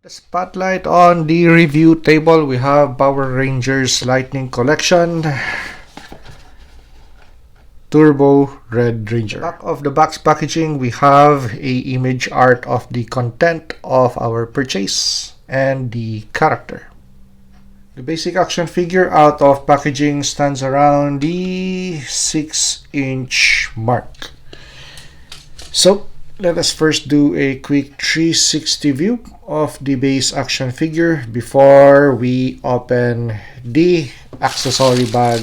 Spotlight on the review table, we have Power Rangers Lightning Collection Turbo Red Ranger. Back of the box packaging, we have a image art of the content of our purchase and the character. The basic action figure out of packaging stands around the 6-inch mark. So let us first do a quick 360 view of the base action figure before we open the accessory bag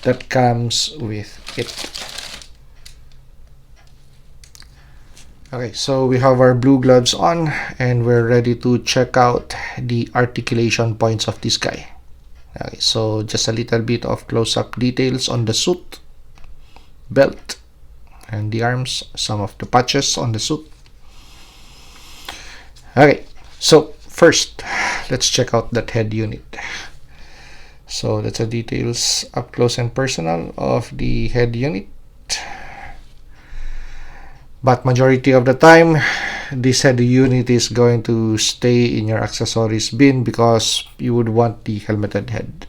that comes with it. Okay, so we have our blue gloves on and we're ready to check out the articulation points of this guy. Okay, so just a little bit of close-up details on the suit, belt, and the arms, some of the patches on the suit. Okay, so first let's check out that head unit. So that's the details up close and personal of the head unit, but majority of the time this head unit is going to stay in your accessories bin because you would want the helmeted head.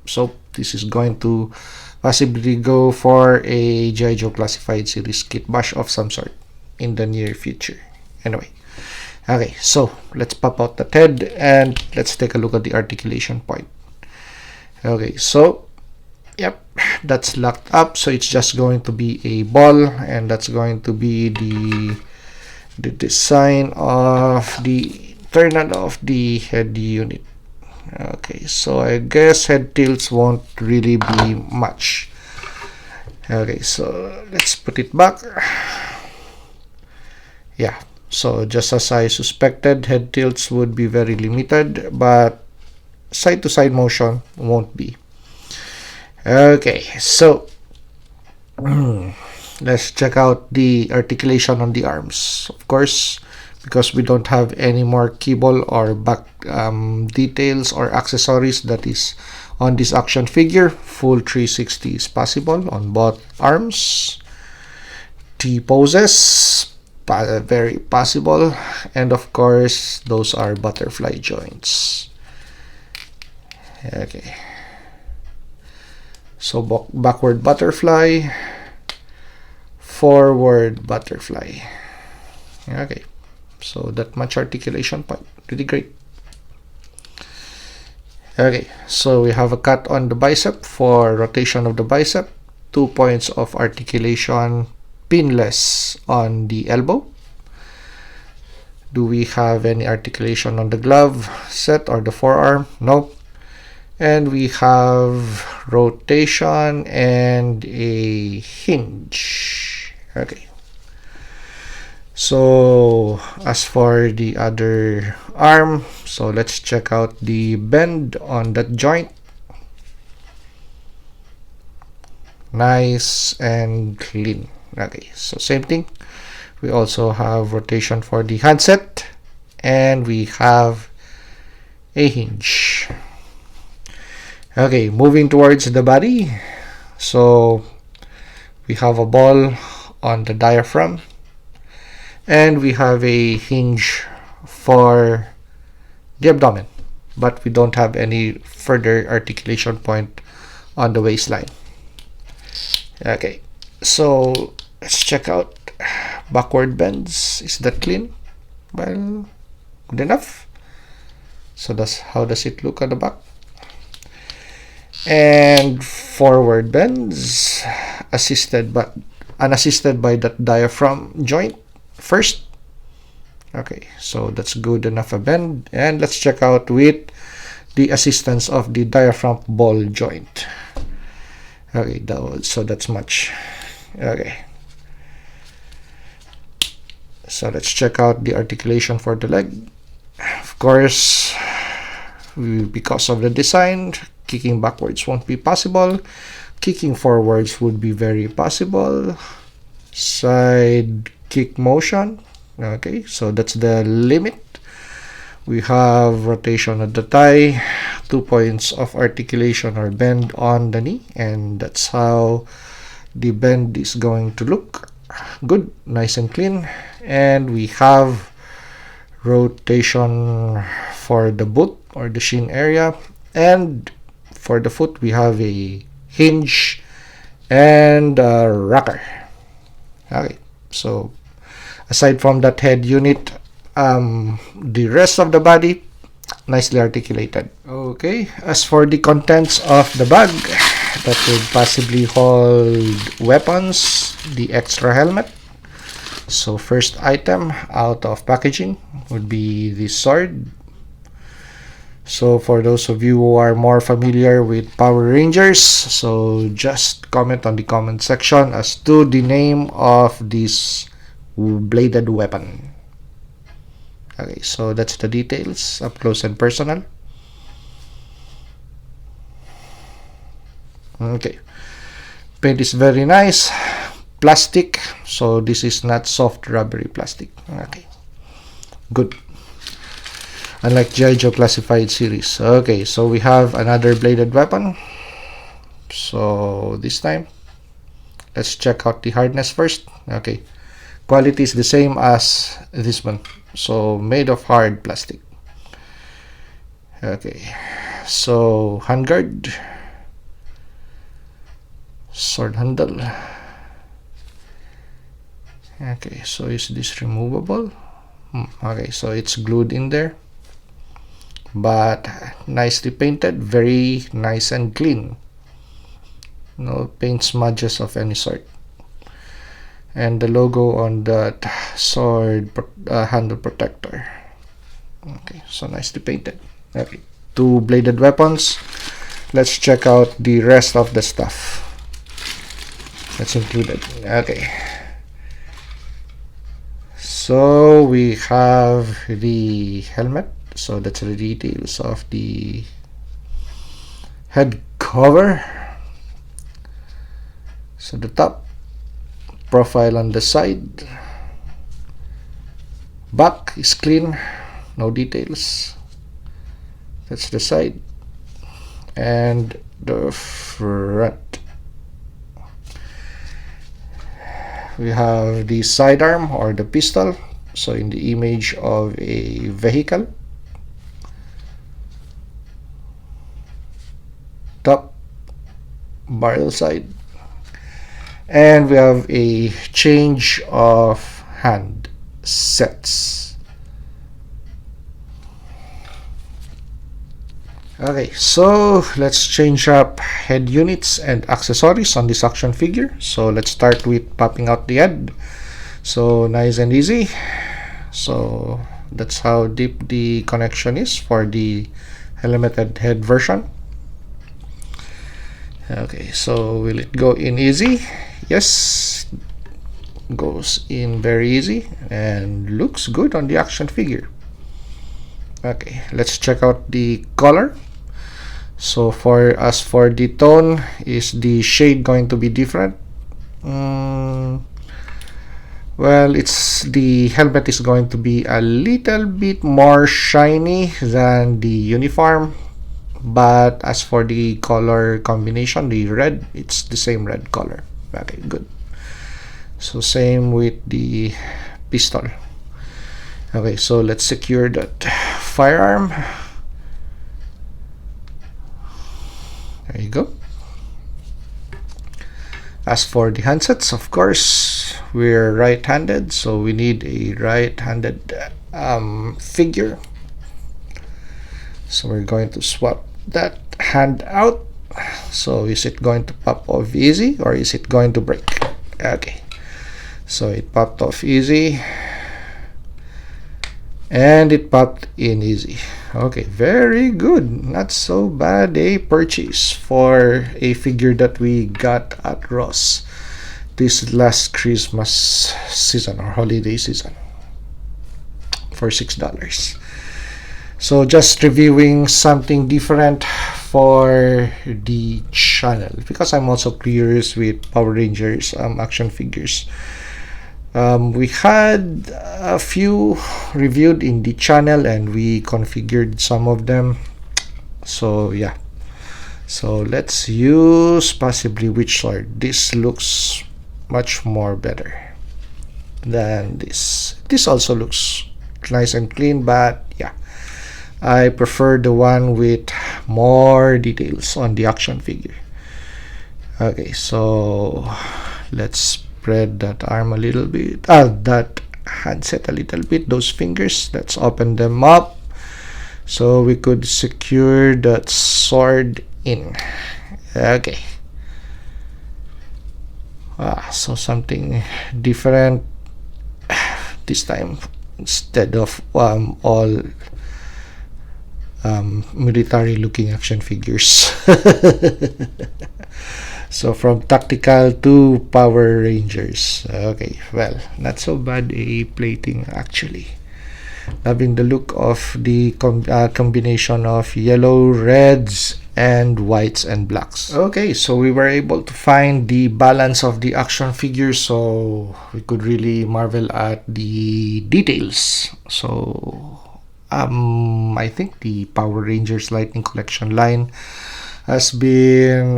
So this is going to possibly go for a G.I. Joe Classified Series kit bash of some sort in the near future. Anyway, okay, so let's pop out that head and let's take a look at the articulation point. Okay, so yep, that's locked up, so it's just going to be a ball, and that's going to be the design of the internal of the head unit. Okay, so I guess head tilts won't really be much. Okay, so let's put it back. Yeah, so just as I suspected, head tilts would be very limited, but side-to-side motion won't be. Okay, so let's check out the articulation on the arms. Of course, because we don't have any more keyboard or back details or accessories that is on this action figure, full 360 is possible on both arms. T-poses, very possible, and of course those are butterfly joints. Okay, so backward butterfly, forward butterfly. Okay, so that much articulation point, really great. Okay, so we have a cut on the bicep for rotation of the bicep, 2 points of articulation pinless on the elbow. Do we have any articulation on the glove set or the forearm? No. And we have rotation and a hinge. Okay, so as for the other arm, so let's check out the bend on that joint. Nice and clean. Okay, so same thing, we also have rotation for the handset and we have a hinge. Okay, moving towards the body, so we have a ball on the diaphragm and we have a hinge for the abdomen, but we don't have any further articulation point on the waistline. Okay, so let's check out backward bends. Is that clean? Well, good enough. So how does it look at the back? And forward bends, unassisted by that diaphragm joint first. Okay, so that's good enough a bend, and let's check out with the assistance of the diaphragm ball joint. Okay, so that's much. Okay, so let's check out the articulation for the leg. Of course, because of the design, kicking backwards won't be possible. Kicking forwards would be very possible. Side kick motion. Okay, so that's the limit. We have rotation at the thigh, 2 points of articulation or bend on the knee, and that's how the bend is going to look. Good, nice and clean. And we have rotation for the boot or the shin area, and for the foot we have a hinge and a rocker. Okay, so aside from that head unit, the rest of the body nicely articulated. Okay, as for the contents of the bag, that would possibly hold weapons, the extra helmet. So first item out of packaging would be the sword. So for those of you who are more familiar with Power Rangers, so just comment on the comment section as to the name of this bladed weapon. Okay, so that's the details, up close and personal. Okay, paint is very nice, plastic, so this is not soft rubbery plastic. Okay, good, unlike G.I. Joe Classified series. Okay, so we have another bladed weapon. So this time let's check out the hardness first. Okay, quality is the same as this one, so made of hard plastic. Okay, so handguard, sword handle. Okay, so is this removable? Okay, so it's glued in there, but nicely painted, very nice and clean, no paint smudges of any sort. And the logo on that sword handle protector. Okay, so nicely painted. Okay, two bladed weapons. Let's check out the rest of the stuff that's included. Okay, so we have the helmet. So that's the details of the head cover. So the top, profile on the side, back is clean, no details. That's the side, and the front. We have the sidearm or the pistol, so in the image of a vehicle. Top, barrel side, and we have a change of hand sets. Okay, so let's change up head units and accessories on this action figure. So let's start with popping out the head. So nice and easy. So that's how deep the connection is for the helmeted head version. Okay, so will it go in easy? Yes, goes in very easy and looks good on the action figure. Okay, let's check out the color. So for the tone, is the shade going to be different? Well, it's the helmet is going to be a little bit more shiny than the uniform, but as for the color combination, the red, it's the same red color. Okay, good. So same with the pistol. Okay, so let's secure that firearm. There you go. As for the handsets, of course, we're right-handed, so we need a right-handed figure. So we're going to swap that hand out. So is it going to pop off easy or is it going to break? Okay, so it popped off easy and it popped in easy. Okay, very good, not so bad a purchase for a figure that we got at Ross this last Christmas season or holiday season for $6. So just reviewing something different for the channel, because I'm also curious with Power Rangers action figures. We had a few reviewed in the channel and we configured some of them. So yeah, so let's use possibly which sword. This looks much more better than this. This also looks nice and clean, but yeah, I prefer the one with more details on the action figure. Okay, so let's spread that arm a little bit, that handset a little bit, those fingers. Let's open them up so we could secure that sword in. Okay. So something different this time, instead of all military looking action figures. So from tactical to Power Rangers. Okay, well, not so bad a plating actually. Loving the look of the combination of yellow, reds, and whites and blacks. Okay, so we were able to find the balance of the action figures, so we could really marvel at the details. So I think the Power Rangers Lightning Collection line has been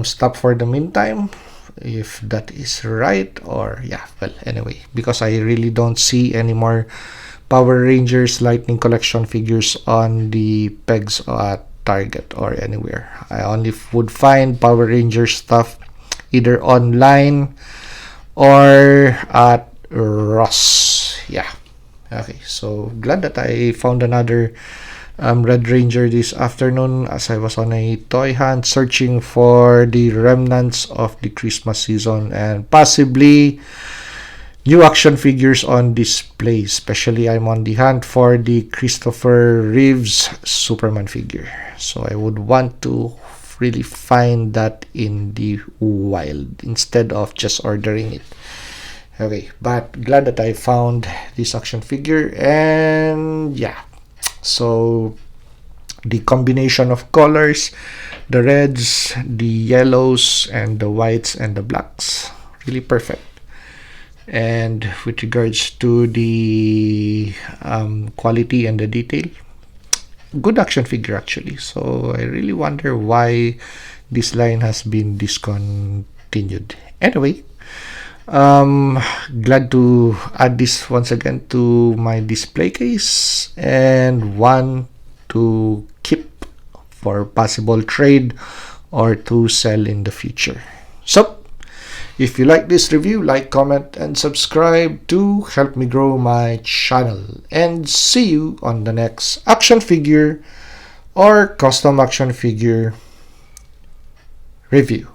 stopped for the meantime, if that is right. Or yeah, well, anyway, because I really don't see any more Power Rangers Lightning Collection figures on the pegs at Target or anywhere. I only would find Power Rangers stuff either online or at Ross. Yeah. Okay, so glad that I found another Red Ranger this afternoon, as I was on a toy hunt searching for the remnants of the Christmas season and possibly new action figures on display. Especially I'm on the hunt for the Christopher Reeves Superman figure, so I would want to really find that in the wild instead of just ordering it. Okay, but glad that I found this action figure. And yeah, so the combination of colors, the reds, the yellows, and the whites and the blacks, really perfect. And with regards to the quality and the detail, good action figure actually. So I really wonder why this line has been discontinued. Anyway, glad to add this once again to my display case, and one to keep for possible trade or to sell in the future. So if you like this review, like, comment, and subscribe to help me grow my channel. And see you on the next action figure or custom action figure review.